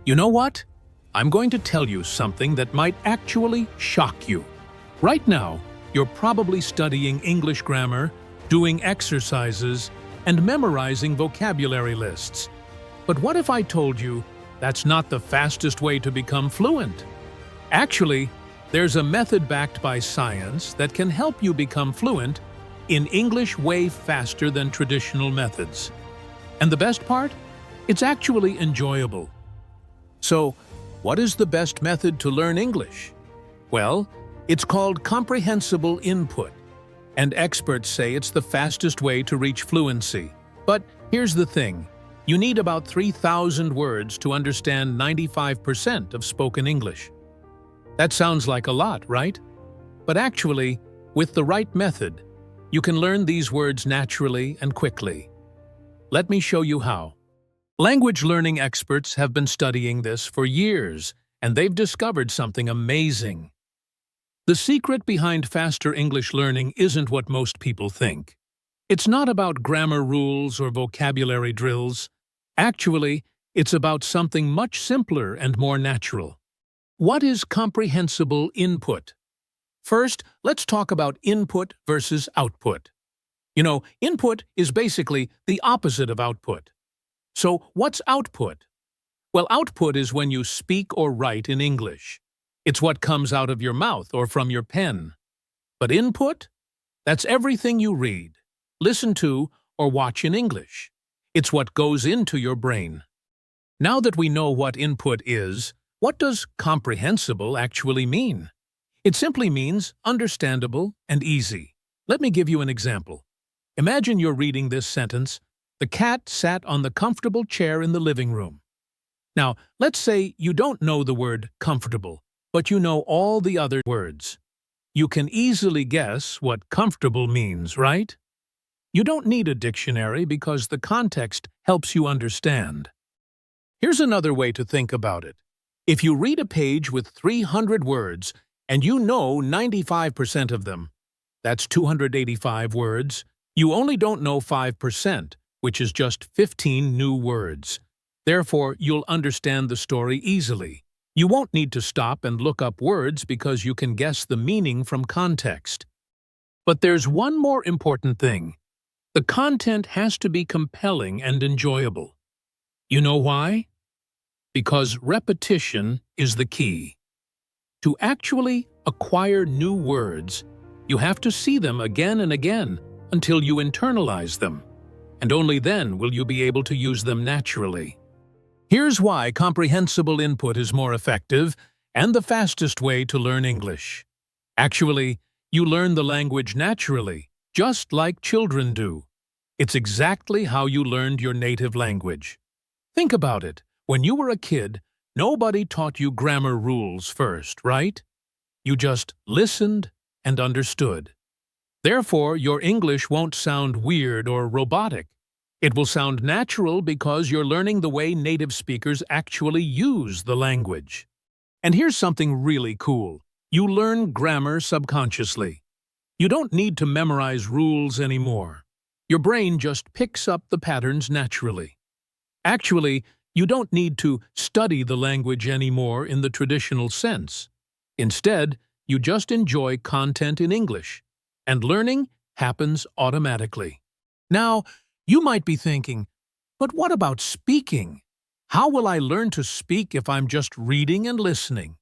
You know what? I'm going to tell you something that might actually shock you. Right now, you're probably studying English grammar, doing exercises, and memorizing vocabulary lists. But what if I told you that's not the fastest way to become fluent? Actually, there's a method backed by science that can help you become fluent in English way faster than traditional methods. And the best part? It's actually enjoyable. So, what is the best method to learn English? Well, it's called comprehensible input, and experts say it's the fastest way to reach fluency. But here's the thing. You need about 3,000 words to understand 95% of spoken English. That sounds like a lot, right? But actually, with the right method, you can learn these words naturally and quickly. Let me show you how. Language learning experts have been studying this for years, and they've discovered something amazing. The secret behind faster English learning isn't what most people think. It's not about grammar rules or vocabulary drills. Actually, it's about something much simpler and more natural. What is comprehensible input? First, let's talk about input versus output. Input is basically the opposite of output. So, what's output? Well, output is when you speak or write in English. It's what comes out of your mouth or from your pen. But input? That's everything you read, listen to, or watch in English. It's what goes into your brain. Now that we know what input is, what does comprehensible actually mean? It simply means understandable and easy. Let me give you an example. Imagine you're reading this sentence, "The cat sat on the comfortable chair in the living room." Now, let's say you don't know the word comfortable, but you know all the other words. You can easily guess what comfortable means, right? You don't need a dictionary because the context helps you understand. Here's another way to think about it. If you read a page with 300 words and you know 95% of them, that's 285 words, you only don't know 5%, which is just 15 new words. Therefore, you'll understand the story easily. You won't need to stop and look up words because you can guess the meaning from context. But there's one more important thing. The content has to be compelling and enjoyable. You know why? Because repetition is the key. To actually acquire new words, you have to see them again and again until you internalize them, and only then will you be able to use them naturally. Here's why comprehensible input is more effective and the fastest way to learn English. Actually, you learn the language naturally, just like children do. It's exactly how you learned your native language. Think about it. When you were a kid, nobody taught you grammar rules first, right? You just listened and understood. Therefore, your English won't sound weird or robotic. It will sound natural because you're learning the way native speakers actually use the language. And here's something really cool. You learn grammar subconsciously. You don't need to memorize rules anymore. Your brain just picks up the patterns naturally. Actually, you don't need to study the language anymore in the traditional sense. Instead, you just enjoy content in English, and learning happens automatically. Now, you might be thinking, but what about speaking? How will I learn to speak if I'm just reading and listening?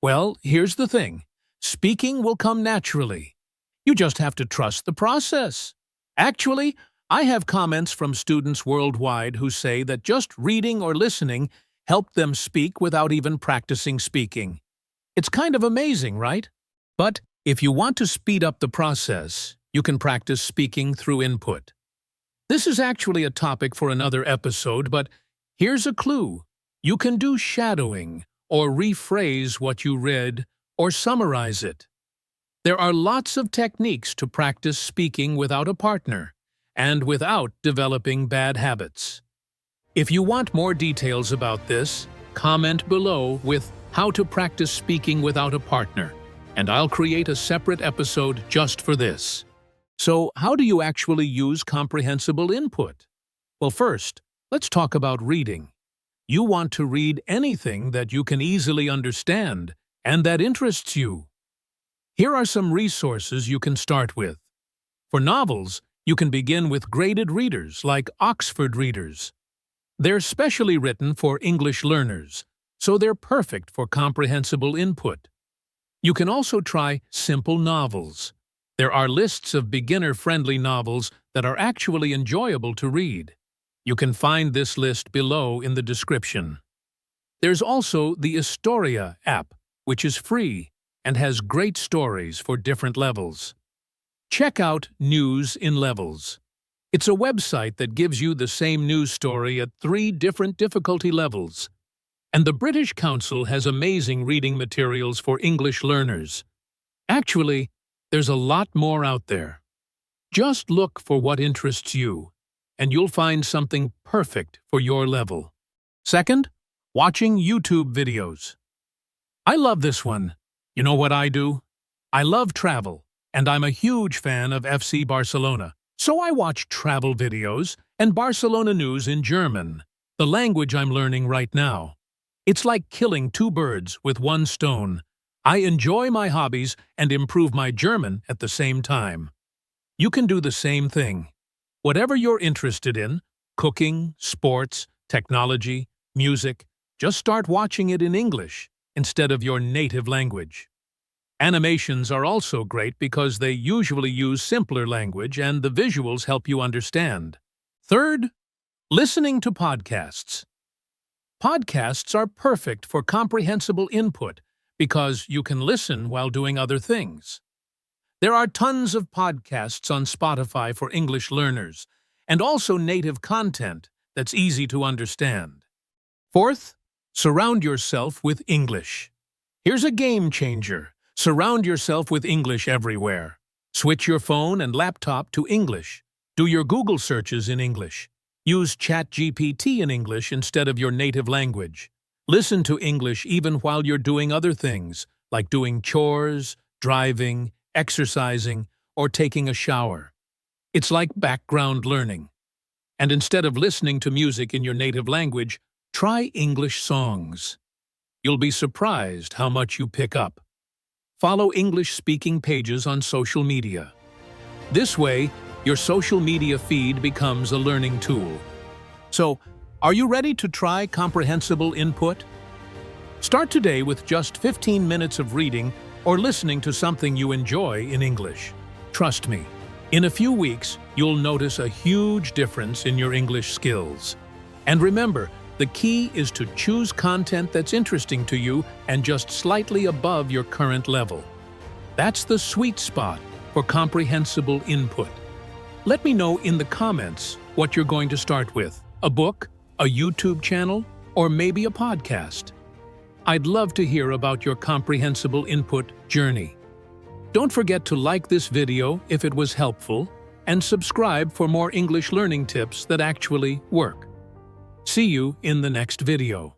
Well, here's the thing. Speaking will come naturally. You just have to trust the process. Actually, I have comments from students worldwide who say that just reading or listening helped them speak without even practicing speaking. It's kind of amazing, right? But if you want to speed up the process, you can practice speaking through input. This is actually a topic for another episode, but here's a clue. You can do shadowing, or rephrase what you read, or summarize it. There are lots of techniques to practice speaking without a partner, and without developing bad habits. If you want more details about this, comment below with how to practice speaking without a partner, and I'll create a separate episode just for this. So, how do you actually use comprehensible input? Well, first, let's talk about reading. You want to read anything that you can easily understand and that interests you. Here are some resources you can start with. For novels, you can begin with graded readers like Oxford Readers. They're specially written for English learners, so they're perfect for comprehensible input. You can also try simple novels. There are lists of beginner-friendly novels that are actually enjoyable to read. You can find this list below in the description. There's also the Istoria App, which is free and has great stories for different levels. Check out News in Levels. It's a website that gives you the same news story at 3 different difficulty levels. And the British Council has amazing reading materials for English learners. Actually, there's a lot more out there. Just look for what interests you, and you'll find something perfect for your level. Second, watching YouTube videos. I love this one. You know what I do? I love travel, and I'm a huge fan of FC Barcelona. So I watch travel videos and Barcelona news in German, the language I'm learning right now. It's like killing 2 birds with 1 stone. I enjoy my hobbies and improve my German at the same time. You can do the same thing. Whatever you're interested in, cooking, sports, technology, music, just start watching it in English instead of your native language. Animations are also great because they usually use simpler language and the visuals help you understand. Third, listening to podcasts. Podcasts are perfect for comprehensible input because you can listen while doing other things. There are tons of podcasts on Spotify for English learners, and also native content that's easy to understand. Fourth, surround yourself with English. Here's a game changer. Surround yourself with English everywhere. Switch your phone and laptop to English. Do your Google searches in English. Use ChatGPT in English instead of your native language. Listen to English even while you're doing other things, like doing chores, driving, exercising, or taking a shower. It's like background learning. And instead of listening to music in your native language, try English songs. You'll be surprised how much you pick up. Follow English-speaking pages on social media. This way, your social media feed becomes a learning tool. So, are you ready to try comprehensible input? Start today with just 15 minutes of reading or listening to something you enjoy in English. Trust me, in a few weeks, you'll notice a huge difference in your English skills. And remember, the key is to choose content that's interesting to you and just slightly above your current level. That's the sweet spot for comprehensible input. Let me know in the comments what you're going to start with: a book, a YouTube channel, or maybe a podcast. I'd love to hear about your comprehensible input journey. Don't forget to like this video if it was helpful and subscribe for more English learning tips that actually work. See you in the next video.